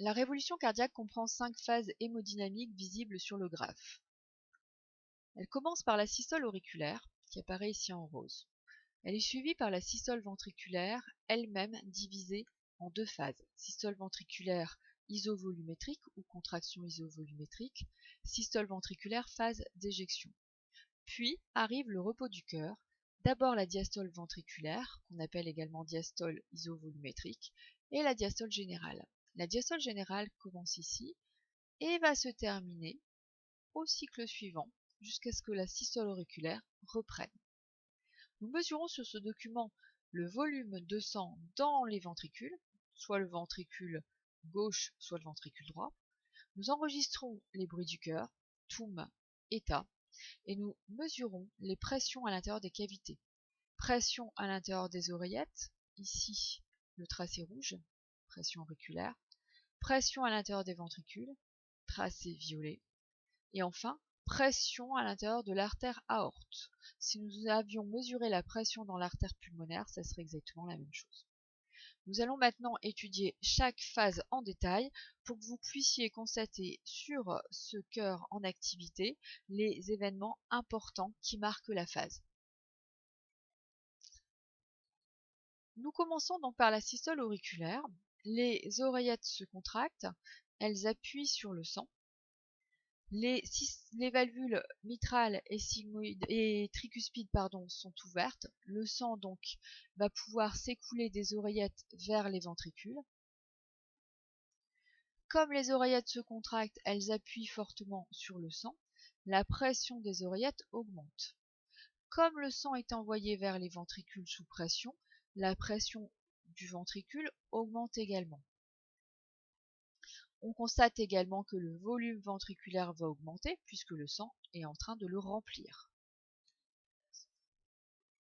La révolution cardiaque comprend 5 phases hémodynamiques visibles sur le graphe. Elle commence par la systole auriculaire, qui apparaît ici en rose. Elle est suivie par la systole ventriculaire, elle-même divisée en 2 phases. Systole ventriculaire isovolumétrique ou contraction isovolumétrique, systole ventriculaire phase d'éjection. Puis arrive le repos du cœur, d'abord la diastole ventriculaire, qu'on appelle également diastole isovolumétrique, et la diastole générale. La diastole générale commence ici et va se terminer au cycle suivant, jusqu'à ce que la systole auriculaire reprenne. Nous mesurons sur ce document le volume de sang dans les ventricules, soit le ventricule gauche, soit le ventricule droit. Nous enregistrons les bruits du cœur, TOUM, état, et nous mesurons les pressions à l'intérieur des cavités. Pression à l'intérieur des oreillettes, ici le tracé rouge, pression auriculaire, pression à l'intérieur des ventricules, tracé violet, et enfin pression à l'intérieur de l'artère aorte. Si nous avions mesuré la pression dans l'artère pulmonaire, ça serait exactement la même chose. Nous allons maintenant étudier chaque phase en détail pour que vous puissiez constater sur ce cœur en activité les événements importants qui marquent la phase. Nous commençons donc par la systole auriculaire. Les oreillettes se contractent, elles appuient sur le sang. Les valvules mitrales et tricuspides sont ouvertes. Le sang donc va pouvoir s'écouler des oreillettes vers les ventricules. Comme les oreillettes se contractent, elles appuient fortement sur le sang. La pression des oreillettes augmente. Comme le sang est envoyé vers les ventricules sous pression, la pression du ventricule augmente également. On constate également que le volume ventriculaire va augmenter puisque le sang est en train de le remplir.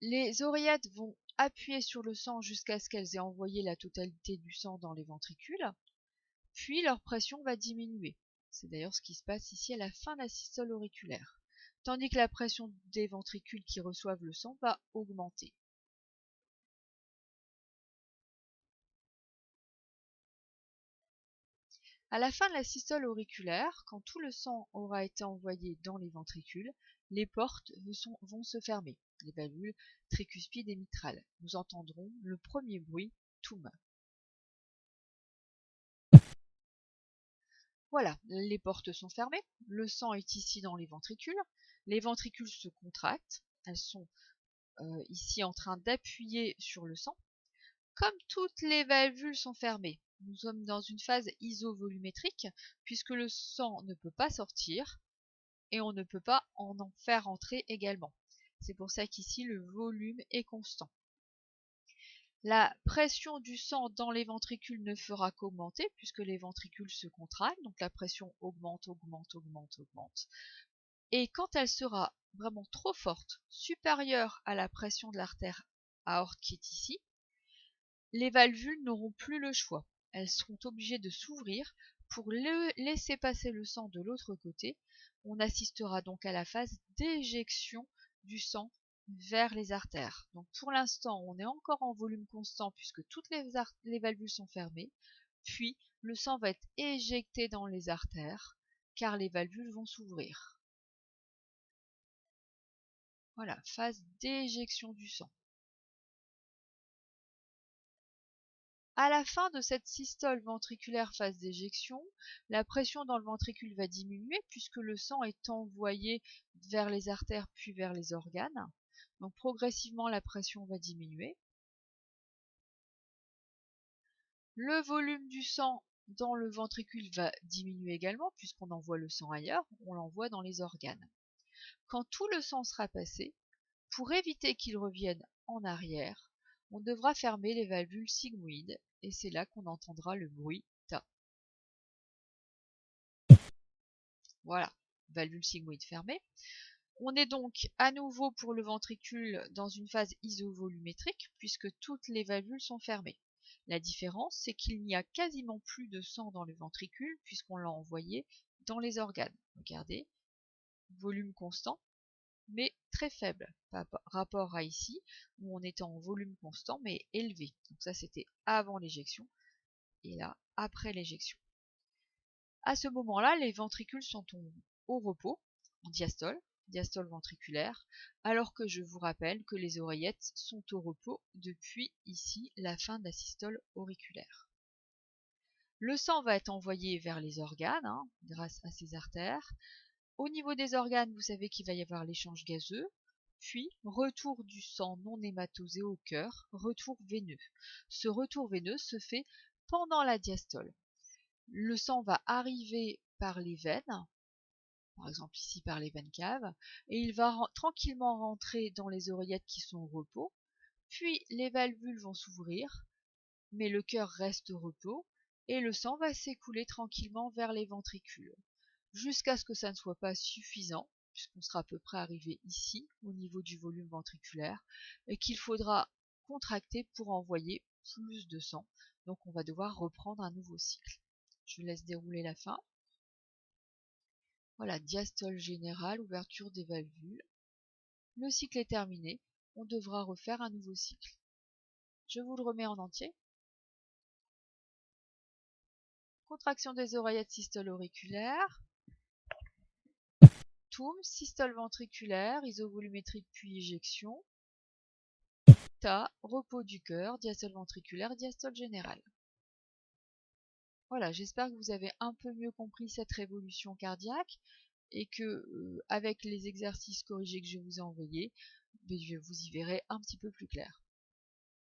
Les oreillettes vont appuyer sur le sang jusqu'à ce qu'elles aient envoyé la totalité du sang dans les ventricules, puis leur pression va diminuer. C'est d'ailleurs ce qui se passe ici à la fin de la systole auriculaire, tandis que la pression des ventricules qui reçoivent le sang va augmenter. À la fin de la systole auriculaire, quand tout le sang aura été envoyé dans les ventricules, les portes vont se fermer, les valvules tricuspides et mitrales. Nous entendrons le premier bruit, TOUM. Voilà, les portes sont fermées, le sang est ici dans les ventricules se contractent, elles sont ici en train d'appuyer sur le sang. Comme toutes les valvules sont fermées, nous sommes dans une phase isovolumétrique puisque le sang ne peut pas sortir et on ne peut pas en faire entrer également. C'est pour ça qu'ici le volume est constant. La pression du sang dans les ventricules ne fera qu'augmenter puisque les ventricules se contractent, donc la pression augmente, augmente, augmente, augmente. Et quand elle sera vraiment trop forte, supérieure à la pression de l'artère aorte qui est ici, les valvules n'auront plus le choix. Elles seront obligées de s'ouvrir pour laisser passer le sang de l'autre côté. On assistera donc à la phase d'éjection du sang vers les artères. Donc pour l'instant, on est encore en volume constant puisque toutes les valvules sont fermées. Puis le sang va être éjecté dans les artères car les valvules vont s'ouvrir. Voilà, phase d'éjection du sang. À la fin de cette systole ventriculaire phase d'éjection, la pression dans le ventricule va diminuer puisque le sang est envoyé vers les artères puis vers les organes. Donc progressivement la pression va diminuer. Le volume du sang dans le ventricule va diminuer également puisqu'on envoie le sang ailleurs, on l'envoie dans les organes. Quand tout le sang sera passé, pour éviter qu'il revienne en arrière, on devra fermer les valvules sigmoïdes et c'est là qu'on entendra le bruit TA. Voilà, valvule sigmoïde fermée. On est donc à nouveau pour le ventricule dans une phase isovolumétrique puisque toutes les valvules sont fermées. La différence, c'est qu'il n'y a quasiment plus de sang dans le ventricule puisqu'on l'a envoyé dans les organes. Regardez, volume constant, mais très faible par rapport à ici où on était en volume constant mais élevé. Donc ça c'était avant l'éjection et là après l'éjection. À ce moment-là, les ventricules sont au repos, en diastole, diastole ventriculaire, alors que je vous rappelle que les oreillettes sont au repos depuis ici la fin de la systole auriculaire. Le sang va être envoyé vers les organes grâce à ces artères. Au niveau des organes, vous savez qu'il va y avoir l'échange gazeux, puis retour du sang non hématosé au cœur, retour veineux. Ce retour veineux se fait pendant la diastole. Le sang va arriver par les veines, par exemple ici par les veines caves, et il va tranquillement rentrer dans les oreillettes qui sont au repos, puis les valvules vont s'ouvrir, mais le cœur reste au repos, et le sang va s'écouler tranquillement vers les ventricules, jusqu'à ce que ça ne soit pas suffisant, puisqu'on sera à peu près arrivé ici, au niveau du volume ventriculaire, et qu'il faudra contracter pour envoyer plus de sang. Donc on va devoir reprendre un nouveau cycle. Je laisse dérouler la fin. Voilà, diastole générale, ouverture des valvules. Le cycle est terminé, on devra refaire un nouveau cycle. Je vous le remets en entier. Contraction des oreillettes, systole auriculaire. TOUM, systole ventriculaire, isovolumétrique puis éjection. TA, repos du cœur, diastole ventriculaire, diastole générale. Voilà, j'espère que vous avez un peu mieux compris cette révolution cardiaque et que avec les exercices corrigés que je vous ai envoyés, vous y verrez un petit peu plus clair.